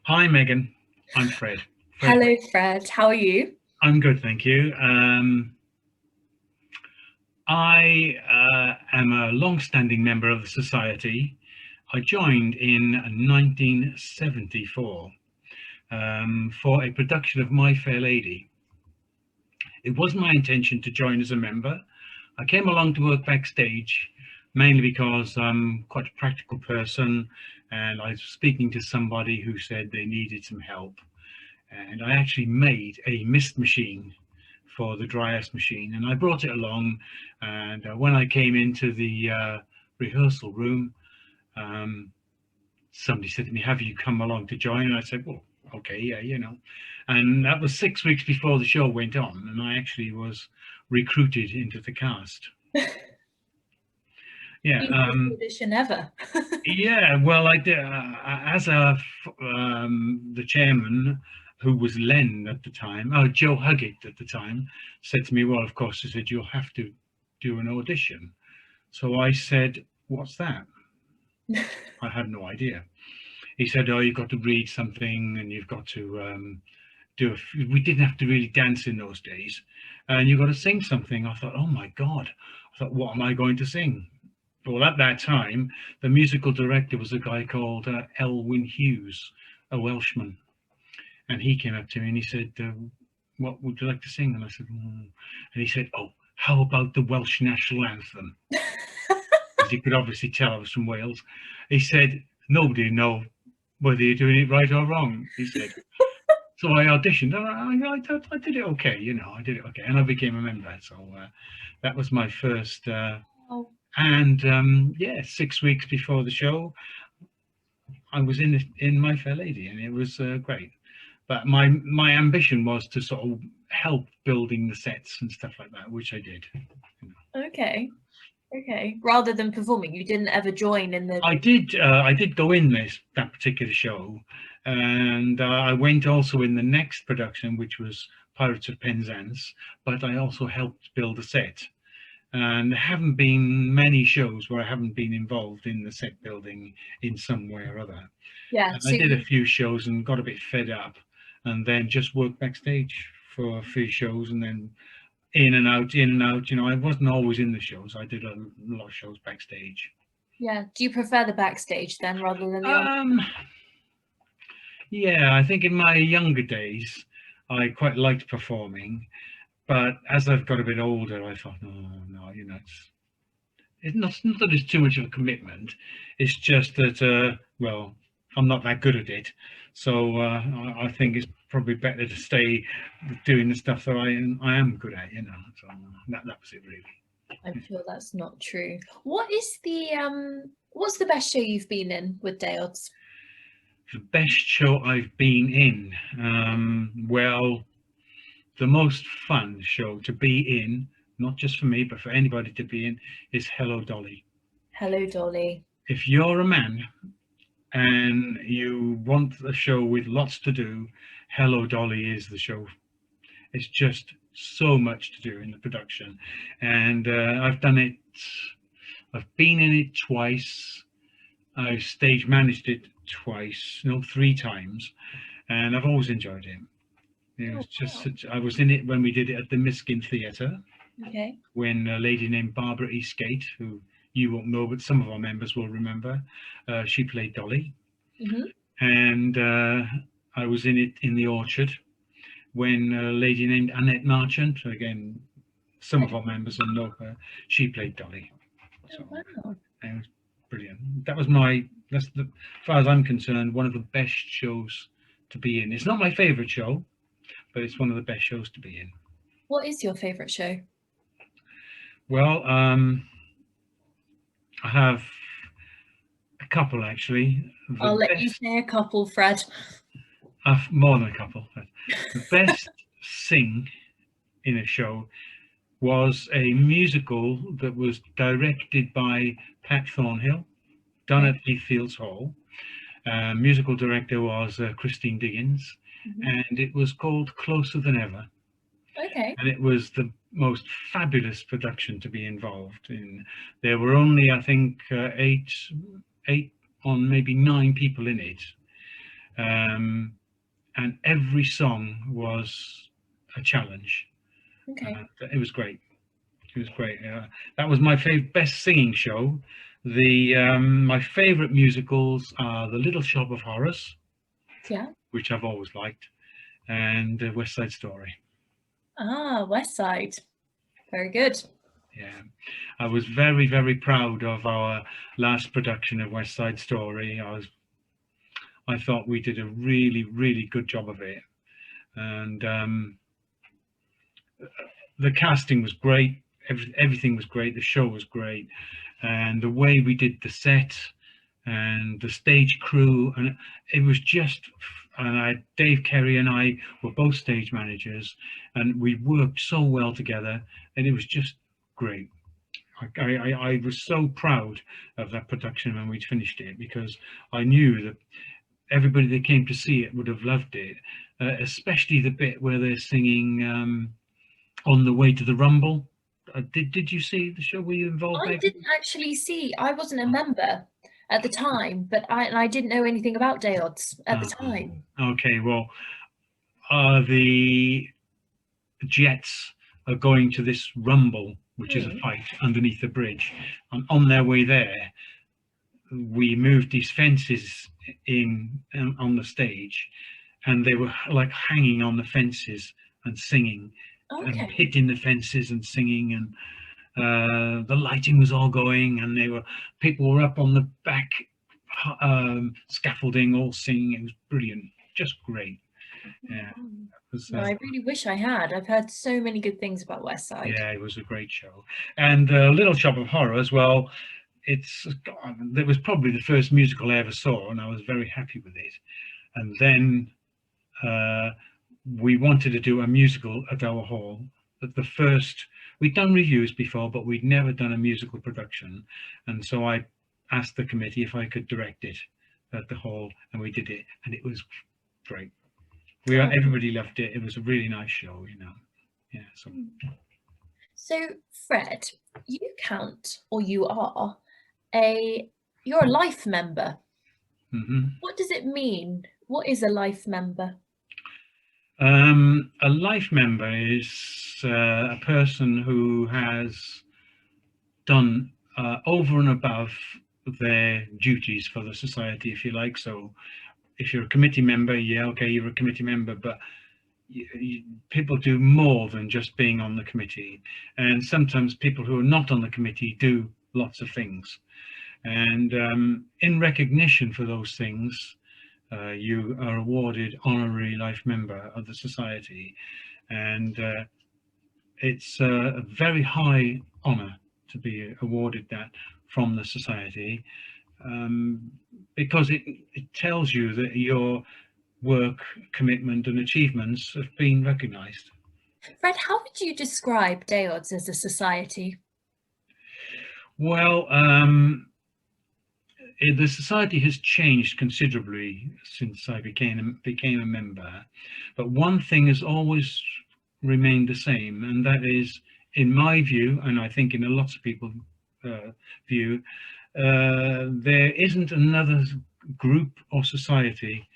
Hi, Megan. I'm Fred. Fred. Hello, Fred. How are you? I'm good, thank you. I am a long-standing member of the society. I joined in 1974 for a production of My Fair Lady. It wasn't my intention to join as a member. I came along to work backstage mainly because I'm quite a practical person, and I was speaking to somebody who said they needed some help. And I actually made a mist machine for the dry ice machine, and I brought it along. And when I came into the rehearsal room, um, somebody said to me, "Have you come along to join?" And I said, "Well, okay, yeah." And that was 6 weeks before the show went on, and I actually was recruited into the cast. Yeah, Easiest audition ever. yeah. Well, I did as the chairman, who was Len at the time, oh Joe Huggett at the time, said to me, "Well, of course," he said, "you'll have to do an audition." So I said, "What's that?" I had no idea. He said, "Oh, you've got to read something, and you've got to we didn't have to really dance in those days, and you've got to sing something." I thought, "Oh my God!" I thought, "What am I going to sing?" Well, at that time, the musical director was a guy called Elwyn Hughes, a Welshman, and he came up to me and he said, "What would you like to sing?" And I said, "And he said, "Oh, how about the Welsh national anthem?" As you could obviously tell, I was from Wales. He said, "Nobody know whether you're doing it right or wrong," he said. So I auditioned, and I did it okay, I did it okay, and I became a member. So that was my first. Oh, And yeah, 6 weeks before the show, I was in My Fair Lady, and it was great. But my ambition was to sort of help building the sets and stuff like that, which I did. okay. Okay. Rather than performing, you didn't ever join in the. I did go in that particular show, and I went also in the next production, which was Pirates of Penzance. But I also helped build a set. And there haven't been many shows where I haven't been involved in the set building in some way or other. Yeah. And I So did a you, few shows and got a bit fed up, and then just worked backstage for a few shows, and then in and out, in and out. I wasn't always in the shows. I did a lot of shows backstage. yeah. Do you prefer the backstage then rather than the on? Um, yeah, I think in my younger days, I quite liked performing, but as I've got a bit older, I thought, no, no, it's not that it's too much of a commitment. It's just that, well, I'm not that good at it. So I think it's probably better to stay doing the stuff that I am good at. So that was it really. I'm sure that's not true. What's the best show you've been in with DAODS? The best show I've been in. Well, the most fun show to be in, not just for me, but for anybody to be in, is Hello Dolly. Hello, Dolly. If you're a man and you want a show with lots to do, Hello Dolly is the show. It's just so much to do in the production, and I've done it. I've been in it twice. I've stage managed it twice, no, three times, and I've always enjoyed it. It Oh, was just wow. such. I was in it when we did it at the Miskin Theatre, Okay. when a lady named Barbara Eastgate, who you won't know, but some of our members will remember, she played Dolly. Hmm. And I was in it in the Orchard when a lady named Annette Marchant, again, some of our members will know her, she played Dolly. Oh, So wow. it was brilliant. That's the, as far as I'm concerned, one of the best shows to be in. It's not my favourite show, but it's one of the best shows to be in. What is your favorite show? Well, I have a couple actually. The I'll let you best, say a couple, Fred. more than a couple. The best sing in a show was a musical that was directed by Pat Thornhill, done Okay. at Heathfields Hall. Musical director was Christine Diggins, Mhm. and it was called Closer Than Ever. Okay. And it was the most fabulous production to be involved in. There were only, I think, eight on maybe nine people in it, and every song was a challenge. Okay. It was great. It was great. That was my best singing show. My favorite musicals are The Little Shop of Horrors, Yeah. which I've always liked, and West Side Story. Ah, West Side. Very good. Yeah, I was very, very proud of our last production of West Side Story. I thought we did a really, really good job of it, and the casting was great. Everything was great. The show was great, and the way we did the set and the stage crew, and it was just. And Dave Kerry and I were both stage managers, and we worked so well together, and it was just great. I was so proud of that production when we'd finished it, because I knew that everybody that came to see it would have loved it, especially the bit where they're singing On the Way to the Rumble. Did you see the show? Were you involved? I didn't actually see. I wasn't a member at the time, but I didn't know anything about DAODS at the time. Okay, well, the Jets are going to this rumble, which is a fight underneath the bridge. And on their way there, we moved these fences in on the stage, and they were like hanging on the fences and singing, and hitting the fences and singing, and the lighting was all going, and people were up on the back scaffolding all singing. It was brilliant, just great. Yeah. I really wish I had. I've heard so many good things about West Side. Yeah, it was a great show. And Little Shop of Horrors, well, it was probably the first musical I ever saw, and I was very happy with it. And then we wanted to do a musical at our hall. We'd done reviews before, but we'd never done a musical production. And so I asked the committee if I could direct it at the hall, and we did it, and it was great. Everybody loved it. It was a really nice show, Yeah. So Fred, you count, or you're a life member. What does it mean? What is a life member? A life member is a person who has done over and above their duties for the society, if you like. So if you're a committee member, yeah, okay, you're a committee member, but people do more than just being on the committee. And sometimes people who are not on the committee do lots of things. And in recognition for those things, you are awarded honorary life member of the society. And it's a very high honor to be awarded that from the society, because it tells you that your work, commitment and achievements have been recognized. Fred, how would you describe DAODS as a society? Well, the society has changed considerably since I became a member, but one thing has always remained the same, and that is, in my view, and I think in a lot of people's view, there isn't another group or society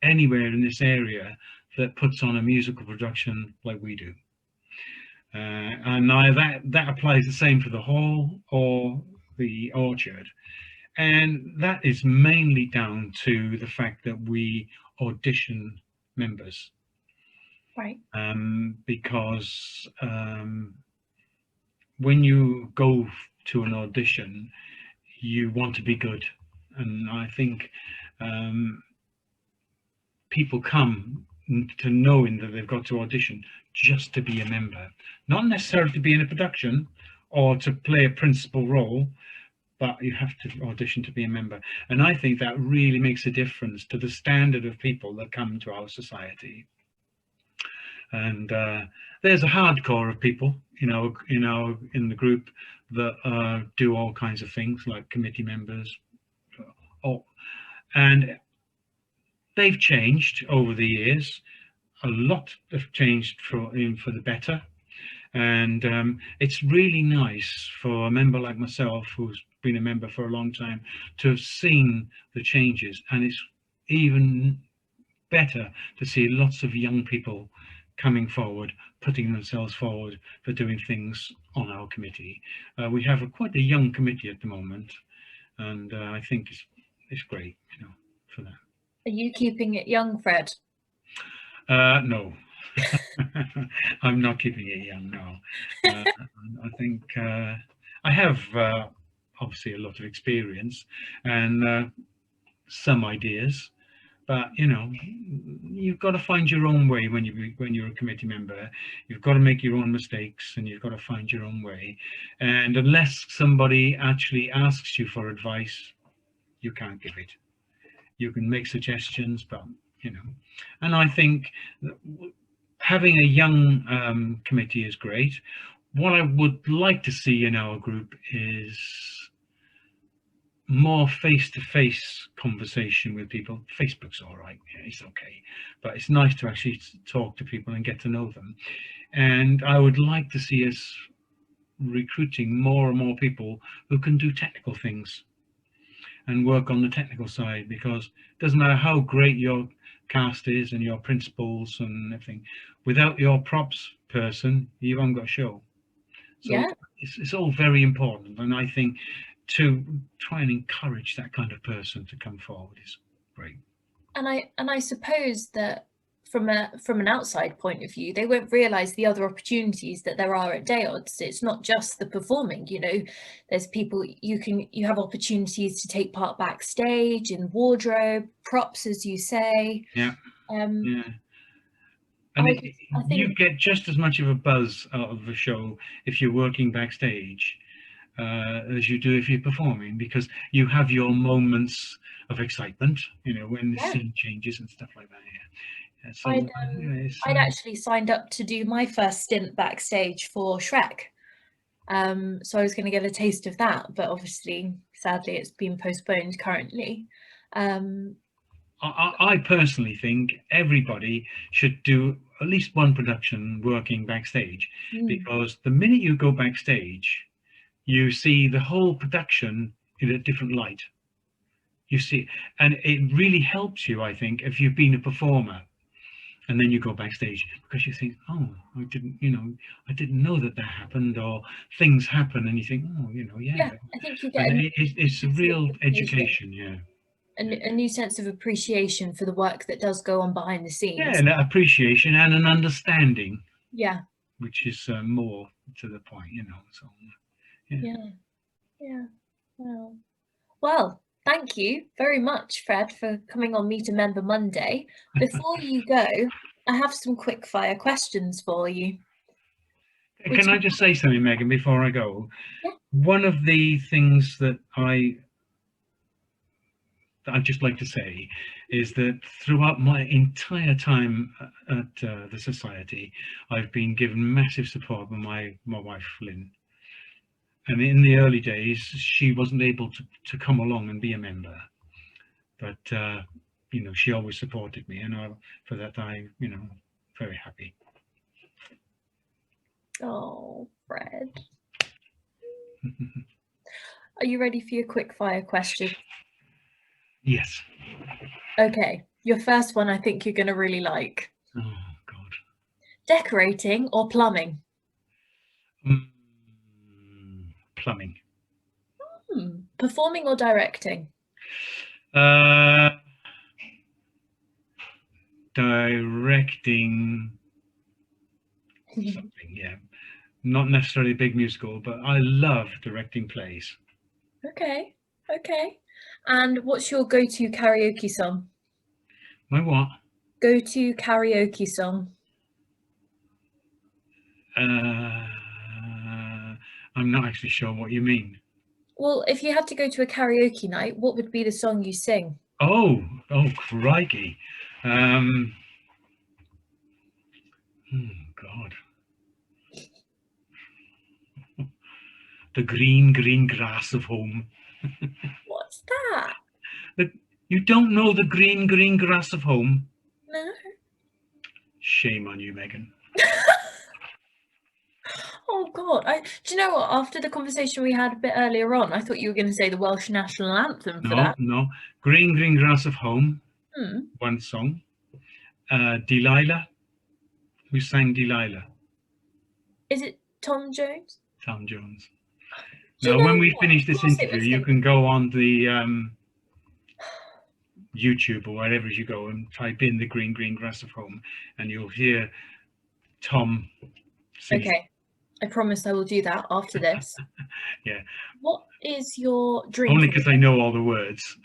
anywhere in this area that puts on a musical production like we do. And now that applies the same for the hall or the orchard. And that is mainly down to the fact that we audition members. Right. Because when you go to an audition, you want to be good. And I think people come to knowing that they've got to audition just to be a member, not necessarily to be in a production or to play a principal role, but you have to audition to be a member. And I think that really makes a difference to the standard of people that come to our society. And there's a hardcore of people, in the group that do all kinds of things, like committee members. And they've changed over the years. A lot have changed for the better. And it's really nice for a member like myself, who's been a member for a long time, to have seen the changes. And it's even better to see lots of young people coming forward, putting themselves forward for doing things on our committee. We have quite a young committee at the moment, and I think it's great, you know, for that. Are you keeping it young, Fred? No, I'm not keeping it young. No, I think I have obviously a lot of experience and some ideas, but you know, you've got to find your own way when you're a committee member. You've got to make your own mistakes, and you've got to find your own way. And unless somebody actually asks you for advice, you can't give it. You can make suggestions, but you know, and I think that having a young committee is great. What I would like to see in our group is more face-to-face conversation with people. Facebook's all right, yeah, it's okay, but it's nice to actually talk to people and get to know them. And I would like to see us recruiting more and more people who can do technical things and work on the technical side, because it doesn't matter how great your cast is and your principals and everything, without your props person, you haven't got a show. So Yeah. it's all very important, and I think to try and encourage that kind of person to come forward is great. And I suppose that from an outside point of view, they won't realise the other opportunities that there are at DAODS. It's not just the performing, you know, there's people you have opportunities to take part backstage, in wardrobe, props, as you say. Yeah. Um, Yeah. And I think you get just as much of a buzz out of the show if you're working backstage as you do if you're performing, because you have your moments of excitement, you know, when the Yeah. scene changes and stuff like that. Yeah. So I'd actually signed up to do my first stint backstage for Shrek. So I was going to get a taste of that, but obviously, sadly, it's been postponed currently. I personally think everybody should do at least one production working backstage, because the minute you go backstage, you see the whole production in a different light. You see, and it really helps you, I think, if you've been a performer and then you go backstage, because you think, oh, I didn't know that happened, or things happen, and you think, oh, you know, yeah. I think you get it's a real education, yeah. A new sense of appreciation for the work that does go on behind the scenes. Yeah, an appreciation and an understanding. Yeah. Which is more to the point, you know. So. Yeah. Well, thank you very much, Fred, for coming on Meet a Member Monday. Before you go, I have some quick fire questions for you. Can I just say something, Megan, before I go? Yeah. One of the things that I'd just like to say is that throughout my entire time at the Society, I've been given massive support by my wife, Lynn. And in the early days, she wasn't able to come along and be a member. But, you know, she always supported me, and for that, you know, very happy. Oh, Fred. Are you ready for your quick fire question? Yes. Okay, your first one I think you're going to really like. Oh, God. Decorating or plumbing? Plumbing. Performing or directing? Directing something, yeah. Not necessarily a big musical, but I love directing plays. Okay. And what's your go-to karaoke song? My what? Go-to karaoke song. I'm not actually sure what you mean. Well, if you had to go to a karaoke night, what would be the song you sing? Oh, crikey. God. The green grass of home. What's that? You don't know the green grass of home? No. Shame on you, Megan. Oh God! Do you know what? After the conversation we had a bit earlier on, I thought you were going to say the Welsh national anthem for that. No. Green grass of home. One song. Delilah, who sang Delilah. Is it Tom Jones? Tom Jones. Do you Now, when know we what? finish Of this course it interview, was you him. can go on the YouTube or wherever you go and type in the green, green grass of home, and you'll hear Tom singing. Okay, I promise I will do that after this. Yeah. What is your drink? Only because I know all the words.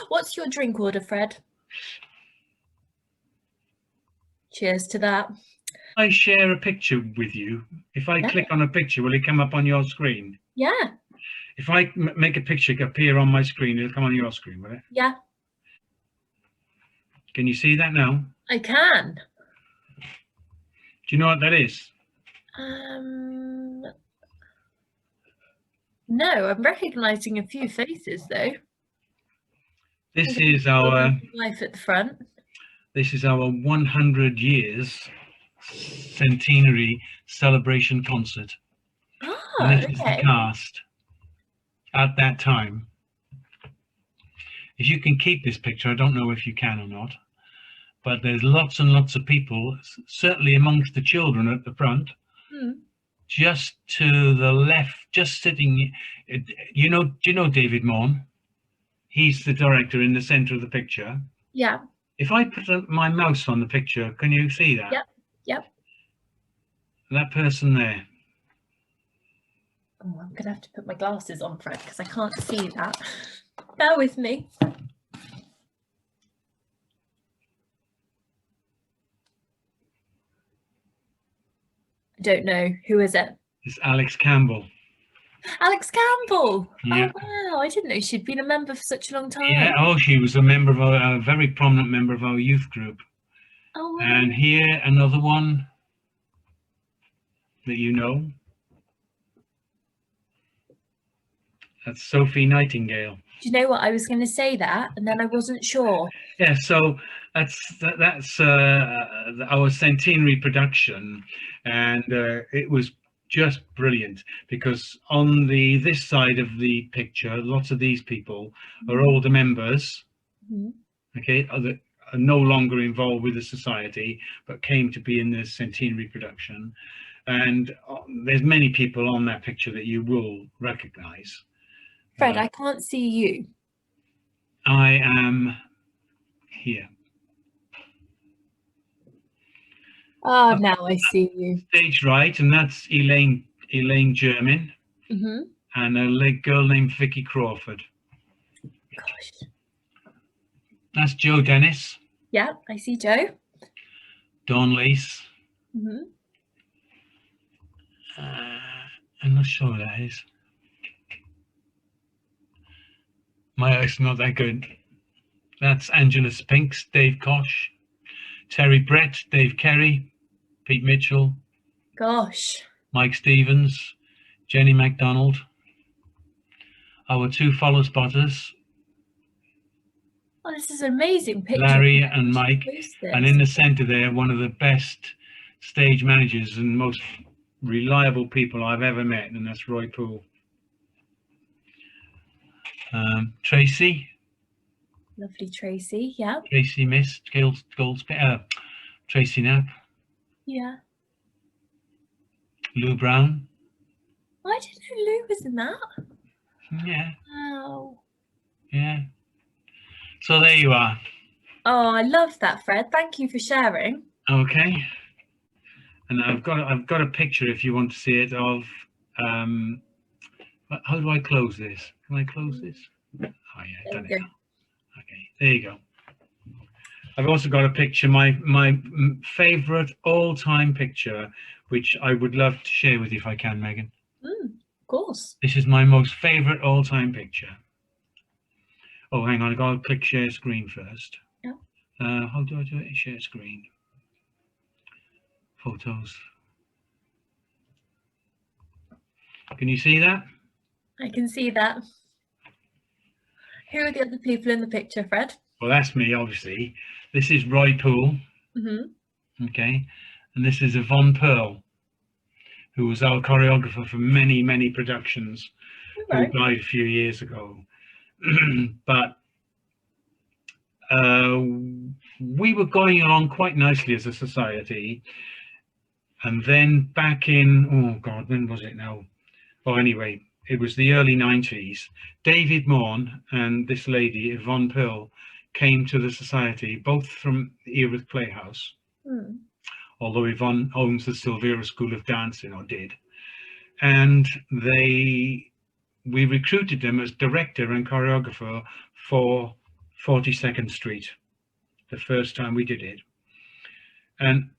What's your drink order, Fred? Cheers to that. I share a picture with you. If I Yeah. click on a picture, will it come up on your screen? Yeah. If I make a picture appear on my screen, it'll come on your screen, will it? Yeah. Can you see that now? I can. Do you know what that is? No, I'm recognizing a few faces though. This is our wife at the front. This is our 100 years centenary celebration concert. And this is the cast at that time. If you can keep this picture, I don't know if you can or not, but there's lots and lots of people, certainly amongst the children at the front. Just to the left, just sitting, do you know David Morn? He's the director in the center of the picture. Yeah. If I put my mouse on the picture, can you see that? Yep. Yep. That person there. Oh, I'm gonna have to put my glasses on, Fred, because I can't see that. Bear with me. I don't know. Who is it? It's Alex Campbell. Alex Campbell. Yeah. Oh wow, I didn't know she'd been a member for such a long time. Yeah. Oh, she was a member of a very prominent member of our youth group. Oh wow. And here another one that you know. That's Sophie Nightingale. Do you know what? I was going to say that, and then I wasn't sure. Yeah, so that's our centenary production, and it was just brilliant because on this side of the picture, lots of these people are older members, okay, are no longer involved with the society, but came to be in the centenary production, and there's many people on that picture that you will recognize. Fred, I can't see you. I am here. Oh, now I see you. Stage right, and that's Elaine German, and a girl named Vicky Crawford. Gosh. That's Joe Dennis. Yeah, I see Joe. Dawn Lace. I'm not sure who that is. My eye's not that good. That's Angela Spinks, Dave Kosh, Terry Brett, Dave Kerry, Pete Mitchell. Gosh. Mike Stevens, Jenny MacDonald. Our two follow spotters. Oh, this is an amazing picture. Larry and Mike. And in the center there, one of the best stage managers and most reliable people I've ever met, and that's Roy Poole. Tracy. Lovely Tracy, yeah. Tracy Mist, Goldsmith, Tracy Knapp. Yeah. Lou Brown. I didn't know Lou was in that. Yeah. Wow. Yeah. So there you are. Oh, I love that, Fred. Thank you for sharing. Okay. And I've got a picture if you want to see it of how do I close this? Can I close this? Oh yeah, done it. Okay, there you go. I've also got a picture, my favorite all-time picture, which I would love to share with you if I can, Megan. Of course. This is my most favorite all-time picture. Oh, hang on, I've got to click share screen first. Yeah. How do I do it? Share screen. Photos. Can you see that? I can see that. Who are the other people in the picture, Fred? Well, that's me, obviously. This is Roy Poole. Okay. And this is Yvonne Pearl, who was our choreographer for many, many productions, who died a few years ago. But we were going along quite nicely as a society. And then back in, oh God, when was it now? Oh, anyway, it was the early 90s. David Morn and this lady, Yvonne Pearl, came to the society, both from Erith Playhouse, although Yvonne owns the Silvera School of Dancing, or did. And we recruited them as director and choreographer for 42nd Street, the first time we did it. And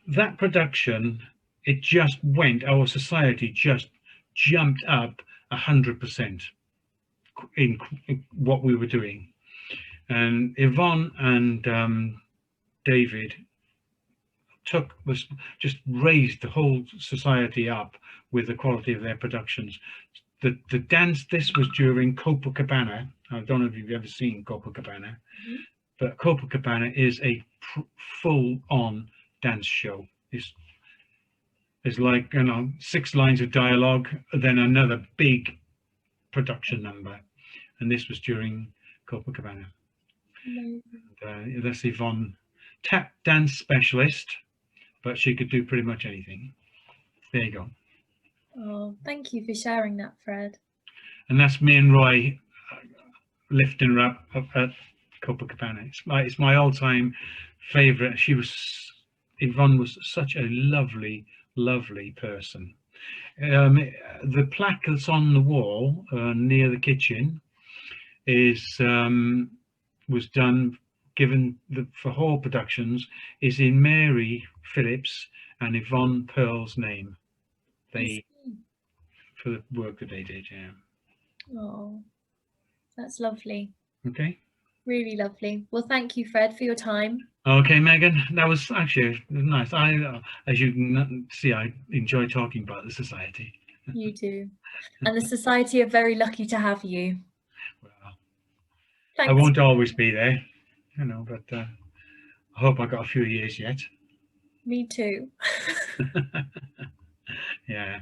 that production, it just went, our society just jumped up 100% in what we were doing. And Yvonne and David just raised the whole society up with the quality of their productions. The dance, this was during Copacabana. I don't know if you've ever seen Copacabana, but Copacabana is a full-on dance show. It's like, you know, 6 lines of dialogue, then another big production number, and this was during Copacabana. That's Yvonne, tap dance specialist, but she could do pretty much anything. There you go. Oh, thank you for sharing that, Fred. And that's me and Roy lifting her up at Copacabana. It's my all-time favorite. Yvonne was such a lovely person. The plaque that's on the wall near the kitchen was done, for Hall Productions, is in Mary Phillips and Yvonne Pearl's name. For the work that they did, yeah. Oh, that's lovely. Okay. Really lovely. Well, thank you, Fred, for your time. Okay, Megan, that was actually nice. As you can see, I enjoy talking about the society. You do. And the society are very lucky to have you. Well, thanks. I won't always be there, you know, but I hope I got a few years yet. Me too. Yeah.